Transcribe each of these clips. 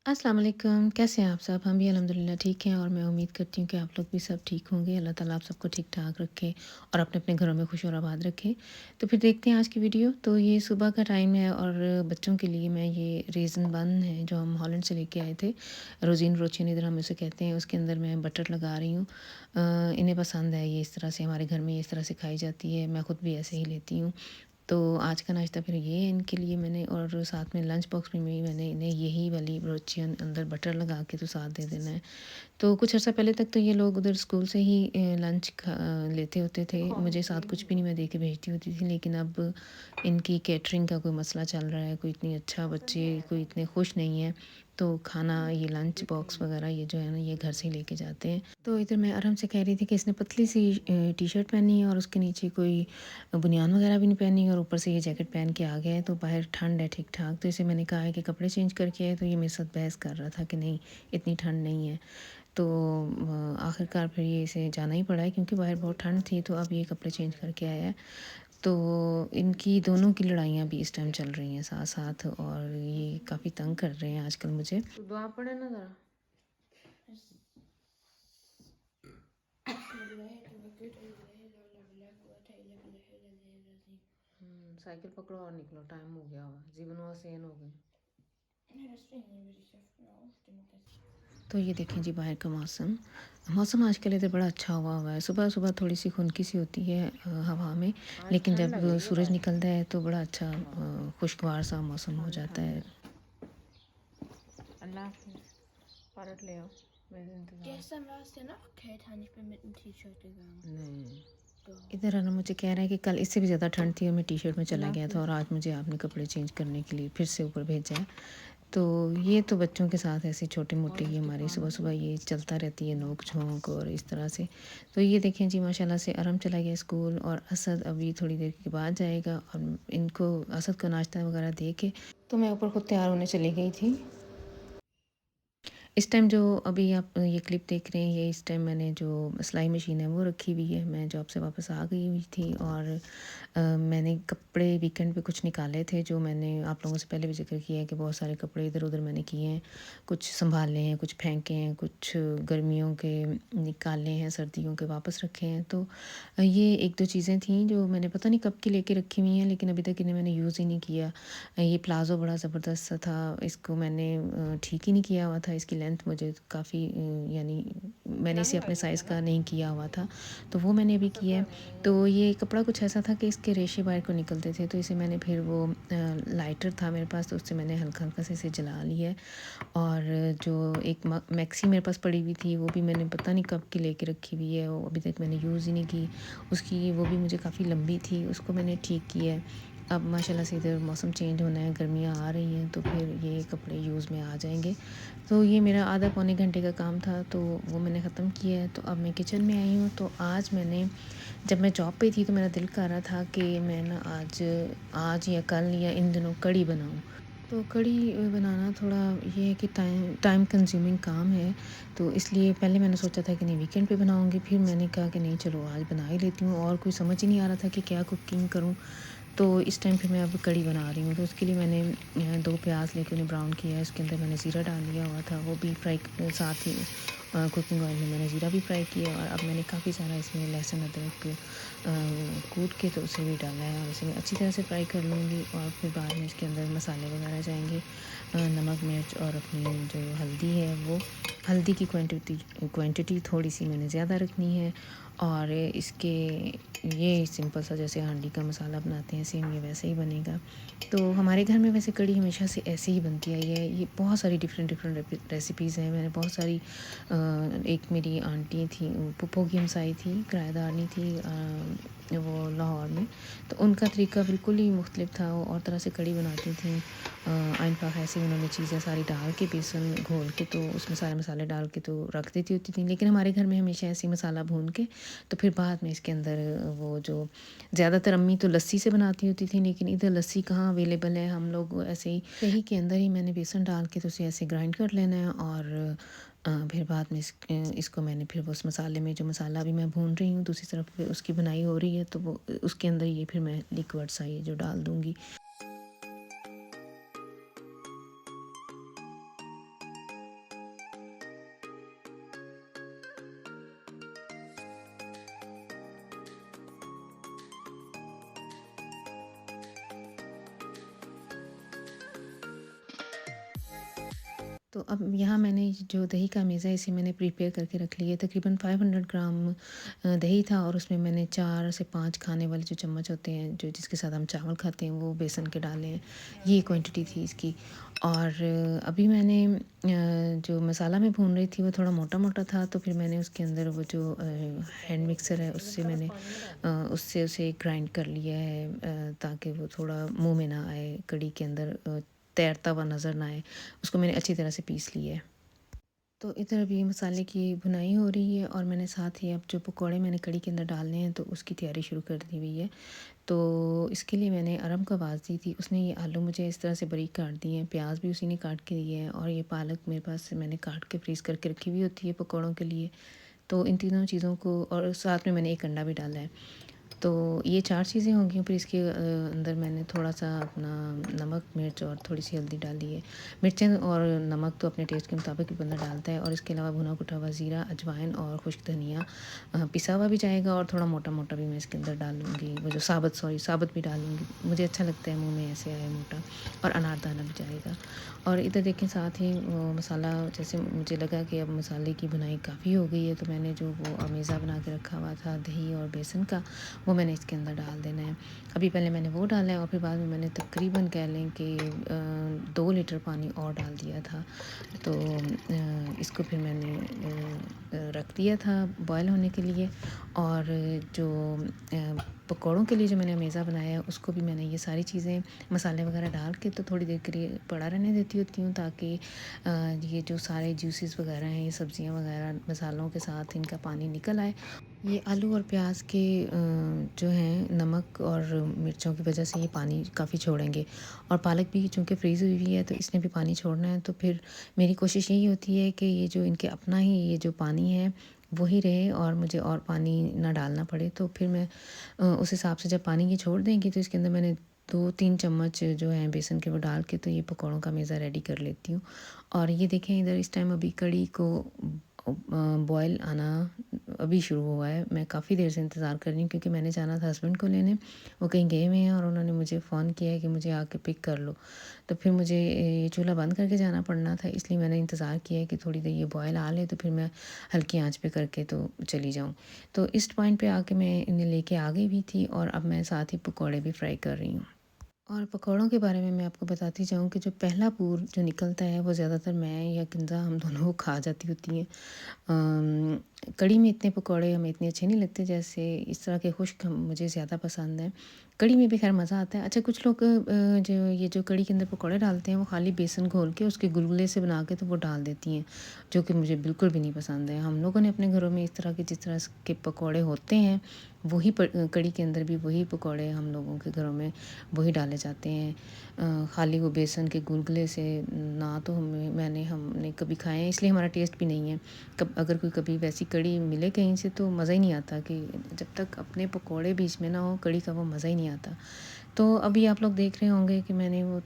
अस्सलाम वालेकुम, कैसे हैं आप सब? हम भी अल्हम्दुलिल्लाह ठीक हैं और मैं उम्मीद करती हूँ कि आप लोग भी सब ठीक होंगे। अल्लाह ताला आप सबको ठीक-ठाक रखे और अपने-अपने घरों में खुश और आबाद रखे। तो फिर देखते हैं आज की वीडियो। तो ये सुबह का टाइम है और बच्चों के लिए मैं ये रेज़न बन है जो हम हॉलैंड से लेके आए थे। रोज़ीन रोटियाँ इधर हम इसे कहते हैं, उसके अंदर मैं बटर लगा रही हूँ। इन्हें पसंद है ये, इस तरह से हमारे घर में ये इस तरह से खाई जाती है। मैं खुद भी ऐसे ही लेती हूँ। तो आज का नाश्ता फिर ये है इनके लिए मैंने, और साथ में लंच बॉक्स में भी मैंने इन्हें यही वाली रोटियाँ अंदर बटर लगा के तो साथ दे देना है। तो कुछ अर्सा पहले तक तो ये लोग उधर स्कूल से ही लंच लेते होते थे, मुझे साथ कुछ भी नहीं मैं दे के भेजती होती थी। लेकिन अब इनकी कैटरिंग का कोई मसला चल रहा है, कोई इतनी अच्छा बच्चे कोई इतने खुश नहीं है, तो खाना ये लंच बॉक्स वगैरह ये जो है ना ये घर से ही लेके जाते हैं। तो इधर मैं आराम से कह रही थी कि इसने पतली सी टी शर्ट पहनी है और उसके नीचे कोई बनियान वगैरह भी नहीं पहनी और ऊपर से ये जैकेट पहन के आ गया है। तो बाहर ठंड है ठीक ठाक, तो इसे मैंने कहा है कि कपड़े चेंज करके आए, तो ये मेरे साथ बहस कर रहा था कि नहीं इतनी ठंड नहीं है। तो आखिरकार फिर ये इसे जाना ही पड़ा है क्योंकि बाहर बहुत ठंड थी, तो अब ये कपड़े चेंज करके आया है। तो इनकी दोनों की लड़ाइयाँ भी इस टाइम चल रही हैं साथ साथ, और ये काफ़ी तंग कर रहे हैं आजकल मुझे। तो दुआ पढ़े ना ज़रा। साइकिल पकड़ो और निकलो, टाइम हो गया हुआ, जीवन आसान हो गए। तो ये देखें जी बाहर का मौसम। मौसम आजकल इधर बड़ा अच्छा हुआ है। सुबह-सुबह थोड़ी-सी खुनकी सी होती है हवा में, लेकिन जब सूरज निकलता है तो बड़ा अच्छा खुशगवार सा मौसम हो जाता है। अल्लाह हाफ़िज़। पारट ले आओ, मेरे इंतज़ार। Gestern war es ja noch kälter und ich bin mit 'nem T-Shirt gegangen. नहीं, Doch. इधर आना मुझे कह रहा है कि कल इससे भी ज़्यादा ठंड थी और मैं टी-शर्ट में चला गया था, और आज मुझे आपने कपड़े चेंज करने के लिए फिर से ऊपर भेजा है। तो ये तो बच्चों के साथ ऐसी छोटी-मोटी ये हमारी सुबह-सुबह ये चलता रहती है नोक-झोंक और इस तरह से। तो ये देखें जी माशाल्लाह से अरम चला गया स्कूल, और असद अभी थोड़ी देर के बाद जाएगा, और इनको असद को नाश्ता वगैरह दे के तो मैं ऊपर खुद तैयार होने चली गई थी। इस टाइम जो अभी आप ये क्लिप देख रहे हैं, ये इस टाइम मैंने जो सिलाई मशीन है वो रखी हुई है। मैं जॉब से वापस आ गई हुई थी, और मैंने कपड़े वीकेंड पे कुछ निकाले थे, जो मैंने आप लोगों से पहले भी ज़िक्र किया है कि बहुत सारे कपड़े इधर-उधर मैंने किए हैं। कुछ सँभाले हैं, कुछ फेंके हैं, कुछ गर्मियों के निकाले हैं, सर्दियों के वापस रखे हैं। तो ये 1-2 चीज़ें थीं जो मैंने पता नहीं कब की लेके रखी हुई हैं, लेकिन अभी तक इन्हें मैंने यूज़ ही नहीं किया। ये प्लाज़ो बड़ा ज़बरदस्त सा था, इसको मैंने ठीक ही नहीं किया हुआ था। इसकी लेंथ मुझे काफ़ी यानी मैंने इसे अपने साइज़ का नहीं किया हुआ था, तो वो मैंने अभी किया है। तो ये कपड़ा कुछ ऐसा था कि इसके रेशे बाहर को निकलते थे, तो इसे मैंने फिर वो लाइटर था मेरे पास, तो उससे मैंने हल्का-हल्का से इसे जला लिया है। और जो एक मैक्सी मेरे पास पड़ी हुई थी, वो भी मैंने पता नहीं कब की लेके रखी हुई है, वो अभी तक मैंने यूज़ ही नहीं की। उसकी वो भी मुझे काफ़ी लंबी थी, उसको मैंने ठीक किया है। अब माशाल्लाह से इधर मौसम चेंज होना है, गर्मियाँ आ रही हैं, तो फिर ये कपड़े यूज़ में आ जाएँगे। तो ये मेरा आधा पौने घंटे का काम था, तो वो मैंने ख़त्म किया है। तो अब मैं किचन में आई हूँ, तो आज मैंने, जब मैं जॉब पे थी तो मेरा दिल कर रहा था कि मैं ना आज आज या कल या इन दिनों कढ़ी बनाऊँ। तो कढ़ी बनाना थोड़ा ये है कि टाइम टाइम कंज्यूमिंग काम है, तो इसलिए पहले मैंने सोचा था कि नहीं वीकेंड पे बनाऊँगी, फिर मैंने कहा कि नहीं चलो आज बना ही लेती हूँ, और कोई समझ ही नहीं आ रहा था कि क्या कुकिंग करूँ। तो इस टाइम पे मैं अब कढ़ी बना रही हूँ, तो उसके लिए मैंने 2 प्याज लेके उन्हें ब्राउन किया है, उसके अंदर मैंने ज़ीरा डाल लिया हुआ था, वो भी फ्राई साथ ही कुकिंग ऑयल में मैंने ज़ीरा भी फ्राई किया, और अब मैंने काफ़ी सारा इसमें लहसुन अदरक कूट के तो उसे भी डाला है, और इसे मैं अच्छी तरह से फ्राई कर लूँगी, और फिर बाद में इसके अंदर मसाले वगैरह जाएंगे, नमक मिर्च और अपनी जो हल्दी है वो, हल्दी की क्वांटिटी थोड़ी सी मैंने ज़्यादा रखनी है। और इसके ये सिंपल सा जैसे हांडी का मसाला बनाते हैं सेम ये वैसे ही बनेगा। तो हमारे घर में वैसे कढ़ी हमेशा से ऐसे ही बनती आई है। ये बहुत सारी डिफरेंट डिफरेंट रेसिपीज़ हैं, मैंने बहुत सारी एक मेरी आंटी थी, फूफो की हमसाई थी, किराएदारनी थी वो लाहौर में, तो उनका तरीका बिल्कुल ही मुख्तलिफ था, वो और तरह से कढ़ी बनाती थी। आइन पाक ऐसे ही उन्होंने चीज़ें सारी डाल के बेसन घोल के तो उसमें सारे मसाले डाल के तो रख देती होती थी, लेकिन हमारे घर में हमेशा ऐसे ही मसाला भून के तो फिर बाद में इसके अंदर वो जो ज़्यादातर अम्मी तो लस्सी से बनाती होती थी, लेकिन इधर लस्सी कहाँ अवेलेबल है, हम लोग ऐसे ही दही के अंदर ही मैंने बेसन डाल के तो उसे ऐसे ग्राइंड कर लेना है, और फिर बाद में इसको मैंने फिर वो उस मसाले में जो मसाला अभी मैं भून रही हूँ दूसरी तरफ उसकी बनाई हो रही है, तो वो उसके अंदर ये फिर मैं लिक्विड सा ये जो डाल दूँगी। तो अब यहाँ मैंने जो दही का मेज़ा है इसे मैंने प्रिपेयर करके रख लिया है। तकरीबन 500 ग्राम दही था और उसमें मैंने 4 से 5 खाने वाले जो चम्मच होते हैं जो जिसके साथ हम चावल खाते हैं वो बेसन के डाले हैं। ये क्वांटिटी थी इसकी। और अभी मैंने जो मसाला मैं भून रही थी वो थोड़ा मोटा-मोटा था, तो फिर मैंने उसके अंदर वो जो हैंड मिक्सर है उससे मैंने उससे उसे ग्राइंड कर लिया है, ताकि वो थोड़ा मुँह में ना आए, कढ़ी के अंदर तैरता हुआ नज़र ना आए। उसको मैंने अच्छी तरह से पीस लिया है। तो इधर अभी मसाले की भुनाई हो रही है और मैंने साथ ही अब जो पकौड़े मैंने कढ़ी के अंदर डालने हैं तो उसकी तैयारी शुरू कर दी हुई है। तो इसके लिए मैंने अरम को आवाज़ दी थी, उसने ये आलू मुझे इस तरह से बारीक काट दिए हैं, प्याज भी उसी ने काट के दिए हैं और ये पालक मेरे पास मैंने काट के फ्रीज़ करके रखी हुई होती है पकौड़ों के लिए। तो इन तीनों चीज़ों को, और साथ में मैंने एक अंडा भी डाला है। तो ये 4 चीज़ें होंगी। फिर इसके अंदर मैंने थोड़ा-सा अपना नमक, मिर्च और थोड़ी-सी हल्दी डाली है। मिर्चें और नमक तो अपने टेस्ट के मुताबिक ही बंदा डालता है, और इसके अलावा भुना कुटा हुआ ज़ीरा, अजवाइन और खुश्क धनिया पिसा हुआ भी जाएगा और थोड़ा मोटा-मोटा भी मैं इसके अंदर डालूँगी। वो जो साबुत भी डालूँगी। मुझे अच्छा लगता है मुँह में ऐसे आए मोटा, और अनारदाना भी जाएगा। और इधर देखें साथ ही वो मसाला, जैसे मुझे लगा कि अब मसाले की भुनाई काफ़ी हो गई है, तो मैंने जो वो अमेज़ा बना के रखा हुआ था दही और बेसन का, वो मैंने इसके अंदर डाल देना है। अभी पहले मैंने वो डाला है और फिर बाद में मैंने तकरीबन कह लें कि 2 लीटर पानी और डाल दिया था। तो इसको फिर मैंने रख दिया था बॉयल होने के लिए। और जो पकौड़ों के लिए जो मैंने अमेज़ा बनाया है उसको भी मैंने ये सारी चीज़ें मसाले वगैरह डाल के तो थोड़ी देर के लिए पड़ा रहने देती होती हूँ, ताकि ये जो सारे जूसेस वगैरह हैं, ये सब्ज़ियाँ वगैरह मसालों के साथ इनका पानी निकल आए। ये आलू और प्याज के जो हैं नमक और मिर्चों की वजह से ये पानी काफ़ी छोड़ेंगे, और पालक भी चूँकि फ्रीज़ हुई हुई है तो इसने भी पानी छोड़ना है। तो फिर मेरी कोशिश यही होती है कि ये जो इनके अपना ही ये जो पानी है वही रहे और मुझे और पानी ना डालना पड़े। तो फिर मैं उस हिसाब से जब पानी ये छोड़ देंगी तो इसके अंदर मैंने 2-3 चम्मच जो हैं बेसन के वो डाल के तो ये पकौड़ों का मेज़ा रेडी कर लेती हूँ। और ये देखें इधर इस टाइम अभी कढ़ी को बॉयल आना अभी शुरू हुआ है। मैं काफ़ी देर से इंतज़ार कर रही हूँ क्योंकि मैंने जाना था हस्बैंड को लेने, वो कहीं गए हुए हैं और उन्होंने मुझे फ़ोन किया है कि मुझे आके पिक कर लो। तो फिर मुझे ये चूल्हा बंद करके जाना पड़ना था, इसलिए मैंने इंतज़ार किया है कि थोड़ी देर ये बॉयल आ ले तो फिर मैं हल्की आँच पे करके तो चली जाऊँ। तो इस पॉइंट पे आके मैं इन्हें लेके आ गई भी थी और अब मैं साथ ही पकौड़े भी फ्राई कर रही हूँ। और पकौड़ों के बारे में मैं आपको बताती जाऊँ कि जो पहला पूर जो निकलता है वो ज़्यादातर मैं या किंज़ा हम दोनों को खा जाती होती हैं। कढ़ी में इतने पकौड़े हमें इतने अच्छे नहीं लगते, जैसे इस तरह के खुश्क मुझे ज़्यादा पसंद हैं। कढ़ी में भी खैर मज़ा आता है। अच्छा, कुछ लोग जो कढ़ी के अंदर पकौड़े डालते हैं वो खाली बेसन घोल के उसके गुलगुले से बना के तो वो डाल देती हैं, जो कि मुझे बिल्कुल भी नहीं पसंद है। हम लोगों ने अपने घरों में इस तरह के जिस तरह के पकौड़े होते हैं वही कढ़ी के अंदर भी वही पकौड़े हम लोगों के घरों में वही डाले जाते हैं। खाली वो बेसन के गुलगुले से ना तो हमने कभी खाए हैं, इसलिए हमारा टेस्ट भी नहीं है। अगर कोई कभी वैसी कढ़ी मिले कहीं से तो मज़ा ही नहीं आता, कि जब तक अपने पकौड़े बीच में ना हो कढ़ी का वो मज़ा ही नहीं आता। तो अभी आप लोग देख रहे होंगे कि मैंने वो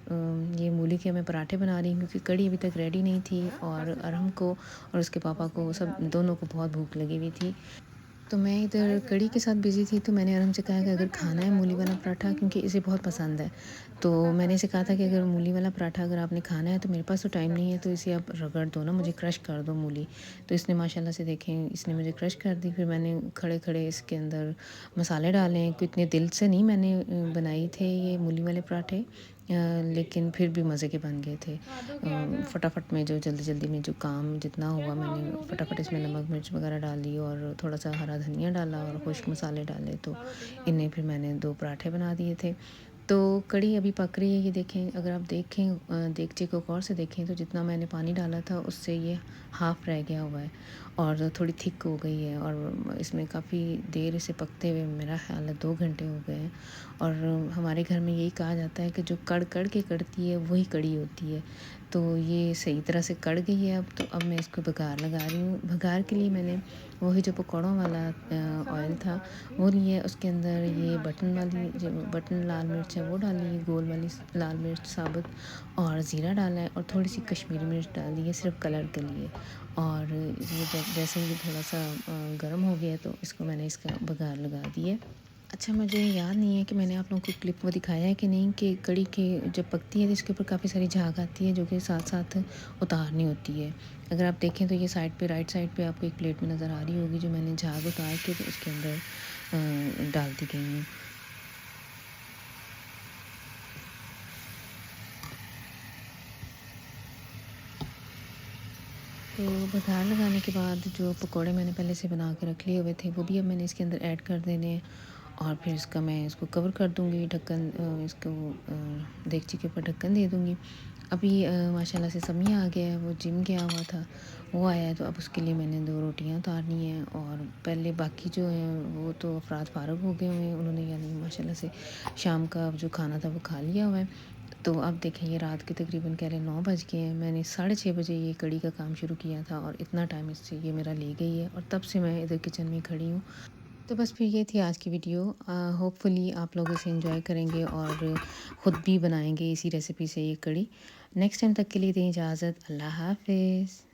ये मूली के मैं पराठे बना रही हूँ क्योंकि कढ़ी अभी तक रेडी नहीं थी, और अरहम को और उसके पापा को सब दोनों को बहुत भूख लगी हुई थी। तो मैं इधर कढ़ी के साथ बिज़ी थी, तो मैंने अरहम से कहा कि अगर खाना है मूली वाला पराठा, क्योंकि इसे बहुत पसंद है, तो मैंने इसे कहा था कि अगर मूली वाला पराठा अगर आपने खाना है तो मेरे पास तो टाइम नहीं है, तो इसे आप रगड़ दो ना, मुझे क्रश कर दो मूली। तो इसने माशाल्लाह से देखें इसने मुझे क्रश कर दी। फिर मैंने खड़े-खड़े इसके अंदर मसाले डाले, कि इतने दिल से नहीं मैंने बनाई थे ये मूली वाले पराठे, लेकिन फिर भी मज़े के बन गए थे। फटाफट में जो जल्दी-जल्दी में जो काम जितना हुआ मैंने फटाफट इसमें नमक मिर्च वगैरह डाल दी और थोड़ा-सा हरा धनिया डाला और खुश्क मसाले डाले, तो इन्हें फिर मैंने 2 पराठे बना दिए थे। तो कढ़ी अभी पक रही है, ये देखें, अगर आप देखें देगचे को गौर से देखें तो जितना मैंने पानी डाला था उससे ये हाफ़ रह गया हुआ है और थोड़ी थिक हो गई है, और इसमें काफ़ी देर इसे पकते हुए मेरा ख़्याल है 2 घंटे हो गए हैं। और हमारे घर में यही कहा जाता है कि जो कड़ के कड़ती है वही कड़ी होती है। तो ये सही तरह से कड़ गई है अब, तो अब मैं इसको बघार लगा रही हूँ। बघार के लिए मैंने वही जो पकौड़ों वाला ऑयल था वो लिया, उसके अंदर ये बटन वाली जो बटन लाल मिर्च है वो डाली है, गोल वाली लाल मिर्च साबुत, और ज़ीरा डाला है और थोड़ी सी कश्मीरी मिर्च डाली है सिर्फ कलर के लिए। और ये जैसे ही थोड़ा सा गर्म हो गया तो इसको मैंने इसका बघार लगा दिया। अच्छा, मुझे याद नहीं है कि मैंने आप लोगों को क्लिप वो दिखाया है कि नहीं, कि कड़ी के जब पकती है तो इसके ऊपर काफ़ी सारी झाग आती है जो कि साथ-साथ उतारनी होती है। अगर आप देखें तो ये साइड पे, राइट साइड पे आपको एक प्लेट में नज़र आ रही होगी, जो मैंने झाग उतार के तो उसके अंदर डाल दी गई हैं। तो बघार लगाने के बाद जो पकोड़े मैंने पहले से बना के रख लिए हुए थे, वो भी अब मैंने इसके अंदर ऐड कर देने हैं और फिर मैं इसको कवर कर दूँगी, ढक्कन इसको देगची के ऊपर ढक्कन दे दूँगी। अभी माशाल्लाह से समी आ गया है, वो जिम गया हुआ था, वो आया है, तो अब उसके लिए मैंने 2 रोटियाँ उतारनी हैं और पहले बाकी जो हैं वो तो अफ़राद फ़ारिग हो गए हुए हैं, उन्होंने यानी माशाल्लाह से शाम का जो खाना था वो खा लिया हुआ है। तो अब देखें, ये रात के तकरीबन कह लें 9 बज गए हैं। मैंने 6:30 बजे ये कढ़ी का काम शुरू किया था और इतना टाइम इससे ये मेरा ले गई है और तब से मैं इधर किचन में खड़ी हूँ। तो बस फिर ये थी आज की वीडियो। होपफुली आप लोग इसे एंजॉय करेंगे और ख़ुद भी बनाएंगे इसी रेसिपी से ये कढ़ी। नेक्स्ट टाइम तक के लिए दें इजाज़त। अल्लाह हाफ़िज़।